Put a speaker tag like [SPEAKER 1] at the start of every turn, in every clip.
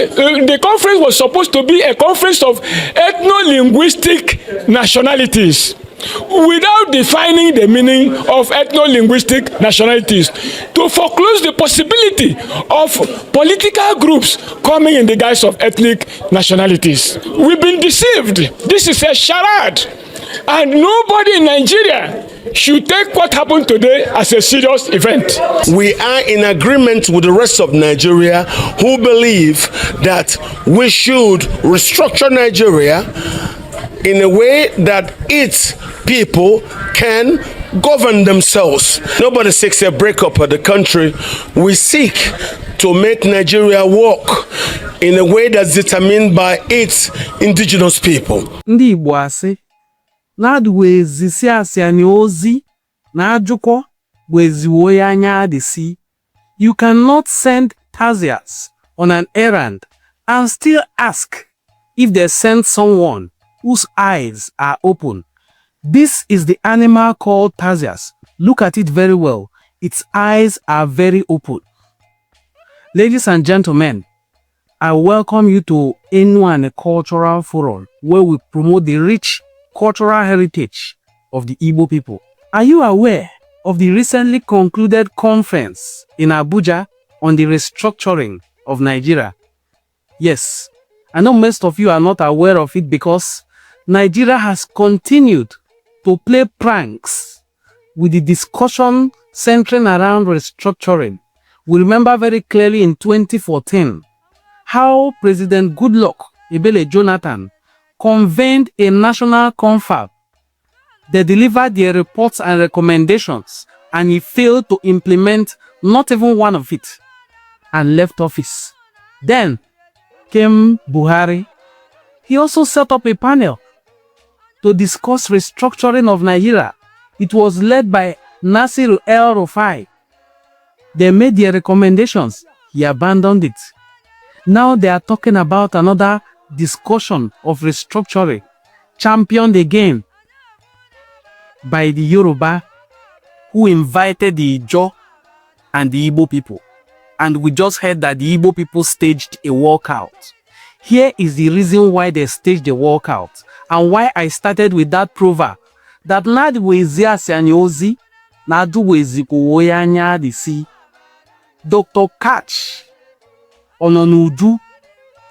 [SPEAKER 1] the conference was supposed to be a conference of ethno-linguistic nationalities, without defining the meaning of ethno-linguistic nationalities, to foreclose the possibility of political groups coming in the guise of ethnic nationalities. We've been deceived. This is a charade, and nobody in Nigeria should take what happened today as a serious event.
[SPEAKER 2] We are in agreement with the rest of Nigeria who believe that we should restructure Nigeria in a way that its people can govern themselves. Nobody seeks a breakup of the country. We seek to make Nigeria work in a way that's determined by its indigenous people.
[SPEAKER 3] Ndị Igbo asị na-adụwezi si asịani ozi na ajụkọ weziwo ya anya adịsi. You cannot send Tazias on an errand and still ask if they send someone whose eyes are open. This is the animal called Tazias. Look at it very well. Its eyes are very open. Ladies and gentlemen, I welcome you to Enuane Cultural Forum, where we promote the rich cultural heritage of the Igbo people. Are you aware of the recently concluded conference in Abuja on the restructuring of Nigeria? Yes, I know most of you are not aware of it because Nigeria has continued to play pranks with the discussion centering around restructuring. We remember very clearly in 2014 how President Goodluck Ebele Jonathan convened a national confab. They delivered their reports and recommendations, and he failed to implement not even one of it and left office. Then came Buhari. He also set up a panel to discuss restructuring of Nigeria. It was led by Nasir El-Rufai. They made their recommendations. He abandoned it. Now they are talking about another discussion of restructuring, championed again by the Yoruba, who invited the Ijo and the Igbo people. And we just heard that the Igbo people staged a walkout. Here is the reason why they staged the walkout, and why I started with that proverb that Dr. Catch Ononudu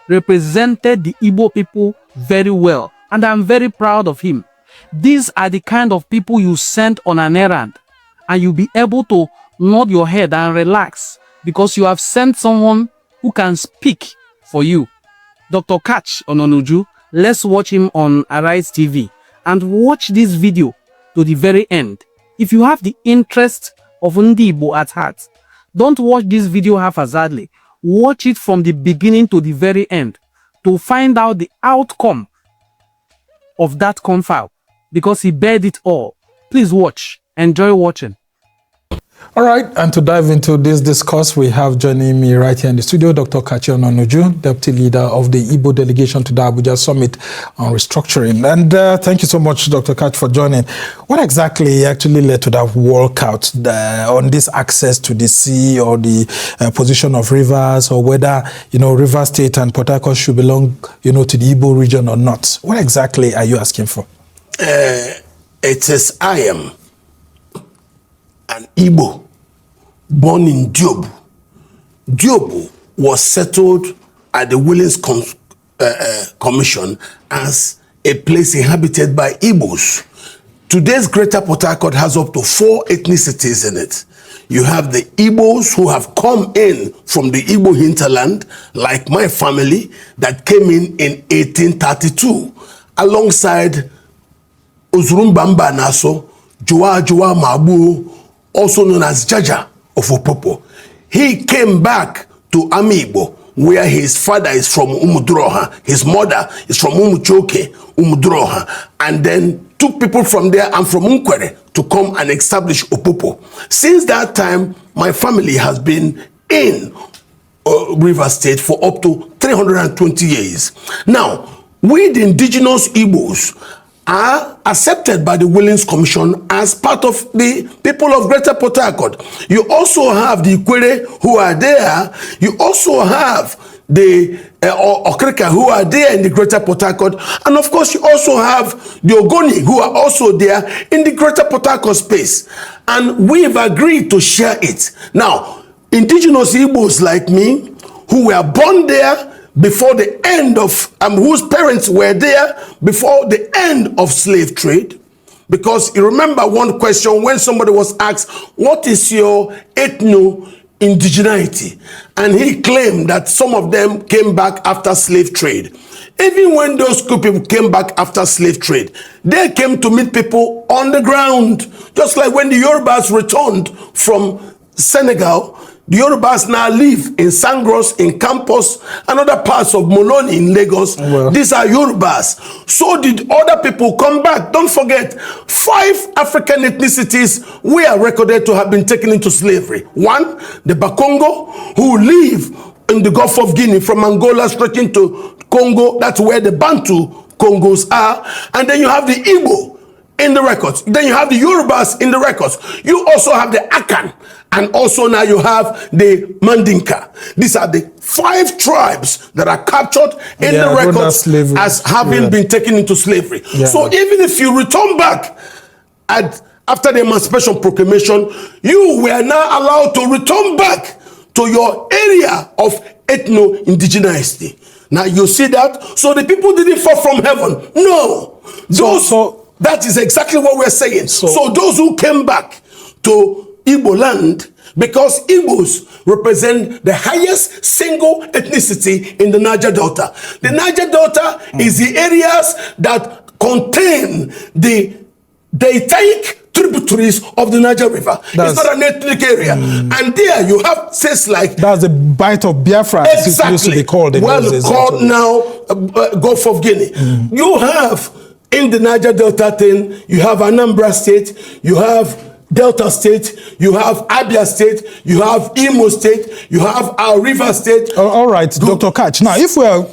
[SPEAKER 3] represented the Igbo people very well, and I'm very proud of him. These are the kind of people you send on an errand, and you'll be able to nod your head and relax because you have sent someone who can speak for you. Dr. Catch Ononuju, let's watch him on Arise TV and watch this video to the very end. If you have the interest of Ndi Igbo at heart, don't watch this video haphazardly. Watch it from the beginning to the very end to find out the outcome of that confab, because he bared it all. Please watch. Enjoy watching.
[SPEAKER 4] All right, and to dive into this discourse, we have joining me right here in the studio, Dr. Kachi Ononuju, Deputy Leader of the Igbo Delegation to the Abuja Summit on Restructuring. And thank you so much, Dr. Kachi, for joining. What exactly actually led to that walkout on this access to the sea, or the position of rivers, or whether, River State and Port Harcourt should belong, to the Igbo region or not? What exactly are you asking for?
[SPEAKER 2] It is I am an Igbo born in Diobu. Diobu was settled at the Willings Commission as a place inhabited by Igbos. Today's Greater Port Harcourt has up to 4 ethnicities in it. You have the Igbos who have come in from the Igbo hinterland, like my family, that came in 1832, alongside Uzurumbamba Naso, Joa Mabu, also known as Jaja of Opopo. He came back to Amibo, where his father is from Umudroha, his mother is from Umuchoke, Umudroha, and then took people from there and from Unkwere to come and establish Opopo. Since that time, my family has been in River State for up to 320 years. Now, we the indigenous Igbos are accepted by the Willings Commission as part of the people of Greater Port Harcourt. You also have the Ikwere who are there. You also have the Okrika, who are there in the Greater Port Harcourt, and of course you also have the Ogoni, who are also there in the Greater Port Harcourt space, and we've agreed to share it. Now, indigenous Igbos like me, who were born there before the end of, whose parents were there before the end of slave trade, because you remember one question when somebody was asked, what is your ethno-indigeneity? And he claimed that some of them came back after slave trade. Even when those people came back after slave trade, they came to meet people on the ground. Just like when the Yorubas returned from Senegal, the Yorubas now live in Sangros, in Campos, and other parts of Moloni in Lagos. Well, these are Yorubas. So did other people come back. Don't forget, 5 African ethnicities were recorded to have been taken into slavery. 1, the Bakongo, who live in the Gulf of Guinea from Angola stretching to Congo. That's where the Bantu Congos are. And then you have the Igbo in the records. Then you have the Yorubas in the records. You also have the Akan. And also now you have the Mandinka. These are the 5 tribes that are captured in the records as having been taken into slavery. So even if you return back after the Emancipation Proclamation, you were now allowed to return back to your area of ethno-indigeneity. Now you see that? So the people didn't fall from heaven. No. That is exactly what we're saying. So those who came back to Igbo land, because Igbos represent the highest single ethnicity in the Niger Delta. The Niger Delta is the areas that contain the deltaic tributaries of the Niger River. It's not an ethnic area. And there you have states like... That's the Bight of Biafra. Exactly. It used to be called. Called now Gulf of Guinea. You have in the Niger Delta thing, you have Anambra State, you have Delta State, you have Abia State, you have Imo State, you have our River State. All right, Dr. Kach. Now, if we're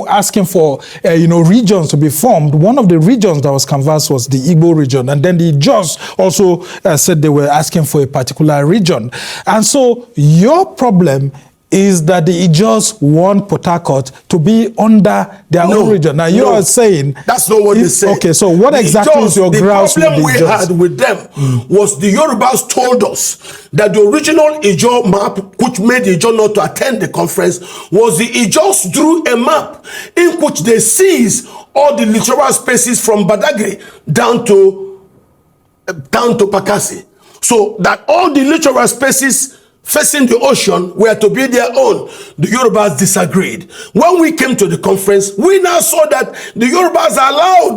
[SPEAKER 2] asking for, regions to be formed, one of the regions that was canvassed was the Igbo region. And then the judge also said they were asking for a particular region. And so your problem is that the Ijos want Port Harcourt to be under their own region. Now, you are saying... That's not what they say. Okay, so what exactly is your grouse with the Ijos? The problem we had with them was the Yorubas told us that the original Ijo map, which made Ijo not to attend the conference, was the Ijos drew a map in which they seized all the littoral spaces from Badagry down to Pakasi. So that all the littoral spaces facing the ocean were to be their own. The Yorubas disagreed. When we came to the conference, we now saw that the Yorubas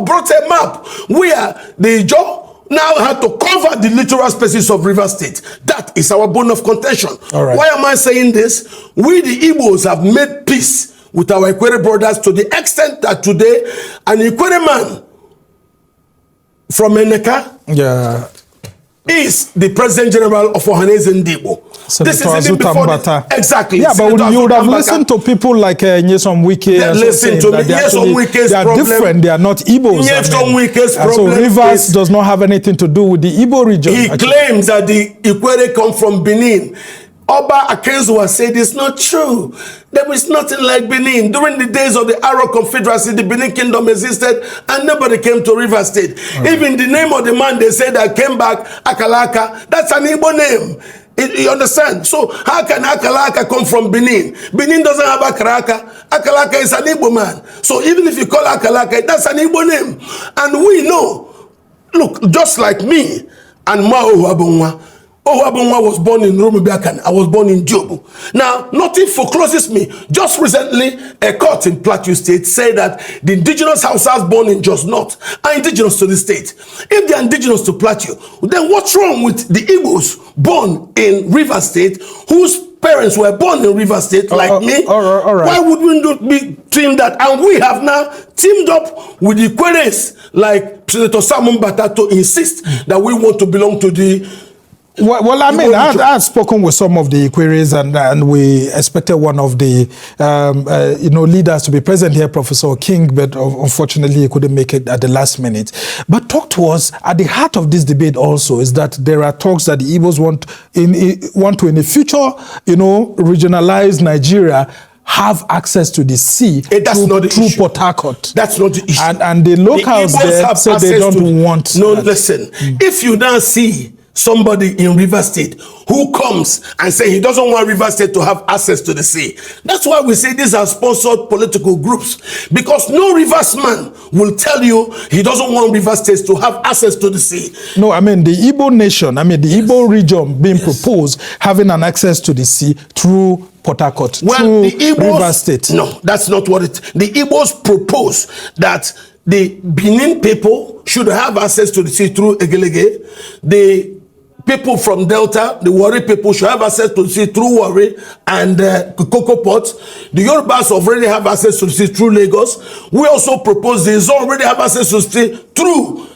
[SPEAKER 2] brought a map where the Ijo now had to cover the littoral spaces of River State. That is our bone of contention. Right. Why am I saying this? We, the Igbos, have made peace with our Ikwere brothers to the extent that today, an Ikwere man from Eneka is the President General of Ohanese Ndigbo. This is even before exactly. Yeah, but you would have listened to people like Nyesom Wike. Listen to me. Nyesom Wike's problem. They are different. They are not Igbos. Nyesom Wike's problem. So Rivers does not have anything to do with the Igbo region. He claims that the Ikwere come from Benin. Oba Akenzuwa said it's not true. There is nothing like Benin. During the days of the Aro Confederacy, the Benin Kingdom existed and nobody came to River State. Even the name of the man they said that came back, Akalaka, that's an Igbo name. You understand? So how can Akalaka come from Benin? Benin doesn't have Akalaka. Akalaka is an Igbo man. So even if you call Akalaka, that's an Igbo name. And we know, look, just like me and Ohuabunwa was born in Romubiakan. I was born in Jobu. Now, nothing forecloses me. Just recently, a court in Plateau State said that the indigenous Hausas born in Jos North are indigenous to the state. If they are indigenous to Plateau, then what's wrong with the Igbos born in River State, whose parents were born in River State like me? All right. Why would we not be teamed that? And we have now teamed up with the Queres like Senator Simon Bata to insist that we want to belong to the... Well, I mean, I had spoken with some of the Iqueres, and we expected one of the, leaders to be present here, Professor King, but unfortunately he couldn't make it at the last minute. But talk to us, at the heart of this debate also is that there are talks that the Igbos want to, in the future, regionalize Nigeria
[SPEAKER 4] have access to the sea
[SPEAKER 2] that's not the
[SPEAKER 4] through
[SPEAKER 2] issue.
[SPEAKER 4] Port Harcourt.
[SPEAKER 2] That's not the issue.
[SPEAKER 4] And the locals there said they don't want
[SPEAKER 2] No,
[SPEAKER 4] that.
[SPEAKER 2] listen. If you now see somebody in River State who comes and say he doesn't want River State to have access to the sea, that's why we say these are sponsored political groups, because no Riversman will tell you he doesn't want River State to have access to the sea.
[SPEAKER 4] No, I mean the Igbo nation, the Igbo region being proposed having an access to the sea through Port Harcourt, through
[SPEAKER 2] the Igbos,
[SPEAKER 4] River State.
[SPEAKER 2] No, that's not what it. The Igbos propose that the Benin people should have access to the sea through Egelege. The people from Delta, the Warri people, should have access to the sea through Warri and Cocoa Port. The Yorubas already have access to the sea through Lagos. We also propose they already have access to the sea through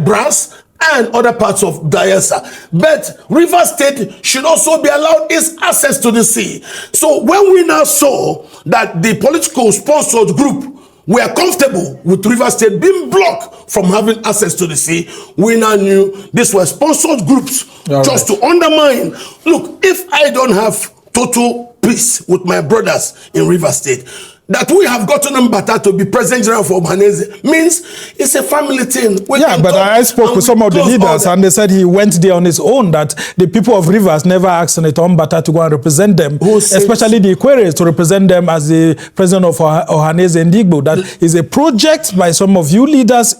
[SPEAKER 2] Brass and other parts of Bayelsa. But River State should also be allowed its access to the sea. So when we now saw that the political sponsored group were comfortable with River State being blocked from having access to the sea, we now knew these were sponsored groups just to undermine. Look, if I don't have total peace with my brothers in River State, that we have gotten Mbata to be President General for Ohanese means it's a family thing.
[SPEAKER 4] Yeah, but I spoke with some of the leaders and they said he went there on his own, that the people of Rivers never asked Senator Mbata to go and represent them, especially the Ikweres, to represent them as the president of Ohanese and Igbo. That is a project by some of you leaders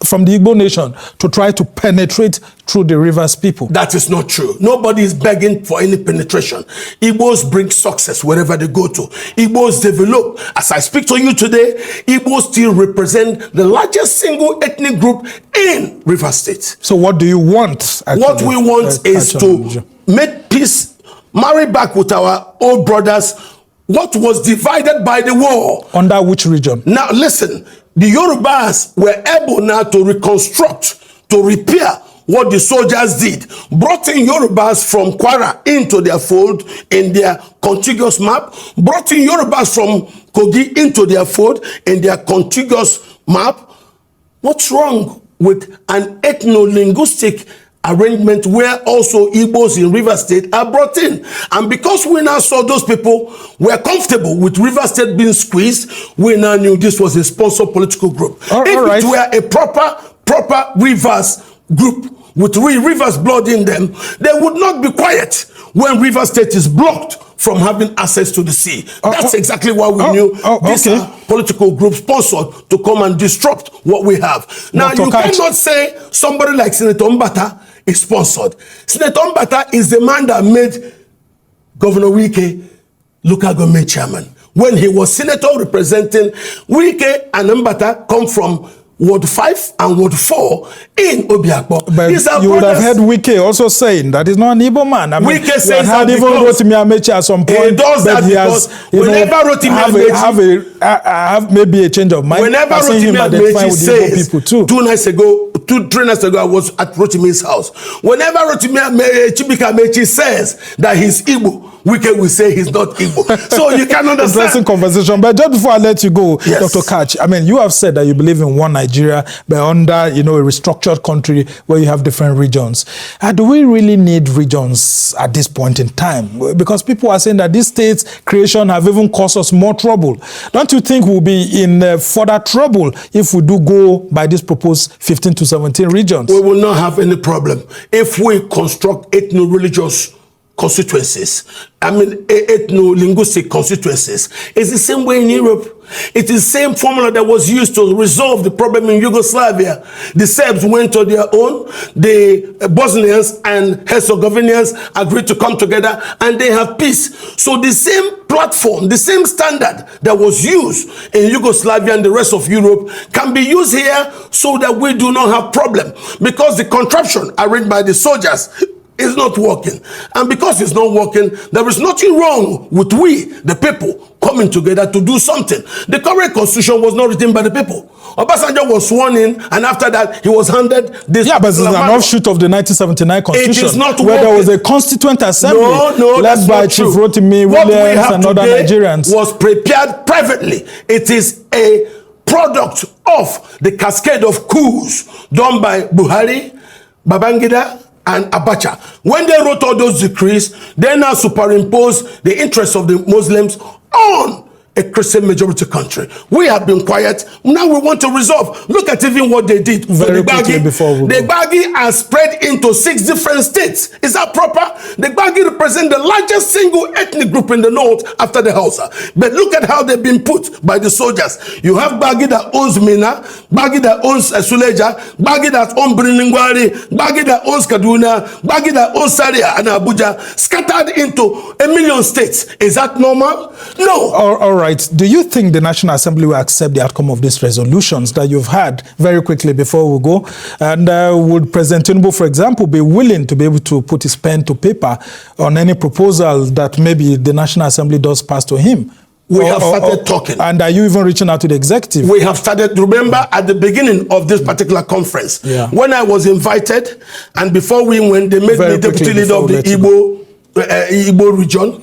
[SPEAKER 4] from the Igbo nation to try to penetrate through the Rivers people.
[SPEAKER 2] That is not true. Nobody is begging for any penetration. Igbos bring success wherever they go to. Igbos develop. As I speak to you today, Igbos still represent the largest single ethnic group in Rivers State.
[SPEAKER 4] So what do you want? Actually,
[SPEAKER 2] what we want is to make peace, marry back with our old brothers, what was divided by the war.
[SPEAKER 4] Under which region?
[SPEAKER 2] Now listen, the Yorubas were able now to reconstruct, to repair what the soldiers did, brought in Yorubas from Kwara into their fold in their contiguous map, brought in Yorubas from Kogi into their fold in their contiguous map. What's wrong with an ethno-linguistic arrangement where also Igbos in River State are brought in? And because we now saw those people were comfortable with River State being squeezed, we now knew this was a sponsored political group. If it were a proper Rivers group with Rivers blood in them, they would not be quiet when River State is blocked from having access to the sea. That's exactly why we knew these are political groups sponsored to come and disrupt what we have. Now, you cannot say somebody like Senator Mbata is sponsored. Senator Mbata is the man that made Governor Wike local government chairman. When he was senator representing, Wike and Mbata come from Ward 5 and Ward 4 in Obiakpo.
[SPEAKER 4] But you would have heard Wike also saying that he's not an Igbo man. I mean,
[SPEAKER 2] Wike says that
[SPEAKER 4] even Rotimi Amechi at some point.
[SPEAKER 2] He does that because whenever Rotimi Amechi
[SPEAKER 4] have maybe a change of mind.
[SPEAKER 2] Whenever Rotimi Amechi says, 3 nights ago, I was at Rotimi's house. Whenever Amechi says that he's Igbo, Wike will say he's not Igbo. So you can understand.
[SPEAKER 4] Interesting conversation. But just before I let you go,
[SPEAKER 2] yes,
[SPEAKER 4] Dr. Kach, I mean, you have said that you believe in one Nigeria, but under, a restructured country where you have different regions. Do we really need regions at this point in time? Because people are saying that these states' creation have even caused us more trouble. Don't you think we'll be in further trouble if we do go by this proposed 15 to 17 regions?
[SPEAKER 2] We will not have any problem if we construct ethno-religious constituencies. Ethno-linguistic constituencies. It's the same way in Europe. It is the same formula that was used to resolve the problem in Yugoslavia. The Serbs went to their own, the Bosnians and Herzegovinians agreed to come together and they have peace. So the same platform, the same standard that was used in Yugoslavia and the rest of Europe can be used here so that we do not have problem. Because the contraption arranged by the soldiers is not working. And because it's not working, there is nothing wrong with we, the people, coming together to do something. The current constitution was not written by the people. Obasanjo was sworn in, and after that, he was handed this.
[SPEAKER 4] Yeah, but it's an offshoot of the 1979 constitution.
[SPEAKER 2] It is not
[SPEAKER 4] where
[SPEAKER 2] working.
[SPEAKER 4] There was a constituent assembly led by Chief Rotimi Williams and other Nigerians.
[SPEAKER 2] Was prepared privately. It is a product of the cascade of coups done by Buhari, Babangida, and Abacha. When they wrote all those decrees, they now superimpose the interests of the Muslims on a Christian majority country. We have been quiet. Now we want to resolve. Look at even what they did.
[SPEAKER 4] Very quickly before we
[SPEAKER 2] the Gbagi are spread into 6 different states. Is that proper? The Gbagi represent the largest single ethnic group in the north after the Hausa. But look at how they've been put by the soldiers. You have Gbagi that owns Mina, Gbagi that owns Suleja, Gbagi that owns Biriningwari, Gbagi that owns Kaduna, Gbagi that owns Zaria and Abuja, scattered into a million states. Is that normal? No.
[SPEAKER 4] All right. Do you think the National Assembly will accept the outcome of these resolutions that you've had very quickly before we go? And would President Tinubu, for example, be willing to be able to put his pen to paper on any proposal that maybe the National Assembly does pass to him?
[SPEAKER 2] We have started talking.
[SPEAKER 4] And are you even reaching out to the executive?
[SPEAKER 2] We have started. Remember at the beginning of this particular conference, when I was invited, and before we went, they made me deputy leader of the Igbo region.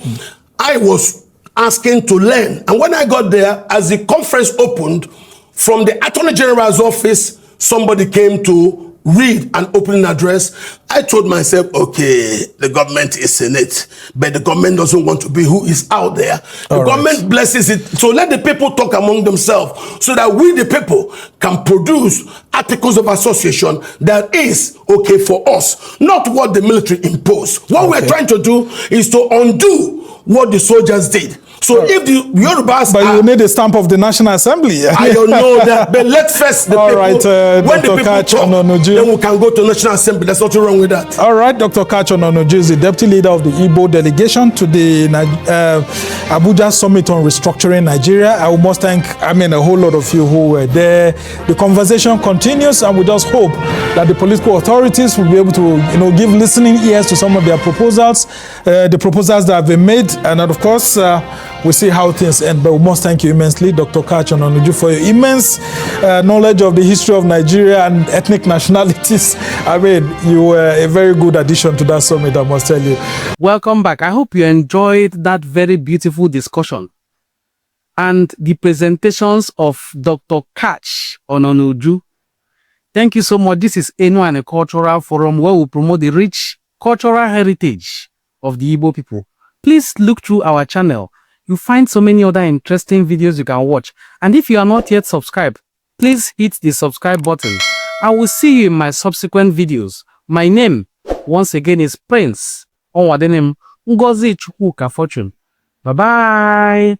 [SPEAKER 2] I was asking to learn. And when I got there, as the conference opened, from the Attorney General's office, somebody came to read an opening address. I told myself, okay, the government is in it, but the government doesn't want to be who is out there. The government blesses it. So let the people talk among themselves so that we, the people, can produce articles of association that is okay for us, not what the military imposed. What we're trying to do is to undo what the soldiers did. So if the Yorubas
[SPEAKER 4] but you need a stamp of the National Assembly.
[SPEAKER 2] I don't know that, but let's first the people. When the people talk, then we can go to National Assembly. There's nothing wrong with that.
[SPEAKER 4] All right, Dr. Kachon Onoju is the deputy leader of the Igbo Delegation to the Abuja Summit on Restructuring Nigeria. I must thank, a whole lot of you who were there. The conversation continues, and we just hope that the political authorities will be able to, give listening ears to some of their proposals, the proposals that have been made, and of course, we'll see how things end. But we must thank you immensely, Dr. Kachon Onoju, for your immense knowledge of the history of Nigeria and ethnic nationalities. You were a very good addition to that summit, I must tell you.
[SPEAKER 3] Welcome back. I hope you enjoyed that very beautiful discussion and the presentations of Dr. Kach Onoju. Thank you so much. This is Enu and a Cultural Forum where we promote the rich cultural heritage of the Igbo people. Please look through our channel. You find so many other interesting videos you can watch. And if you are not yet subscribed, please hit the subscribe button. I will see you in my subsequent videos. My name, once again, is Prince Onwadenem Ngozi Chukwuka Fortune. Bye-bye.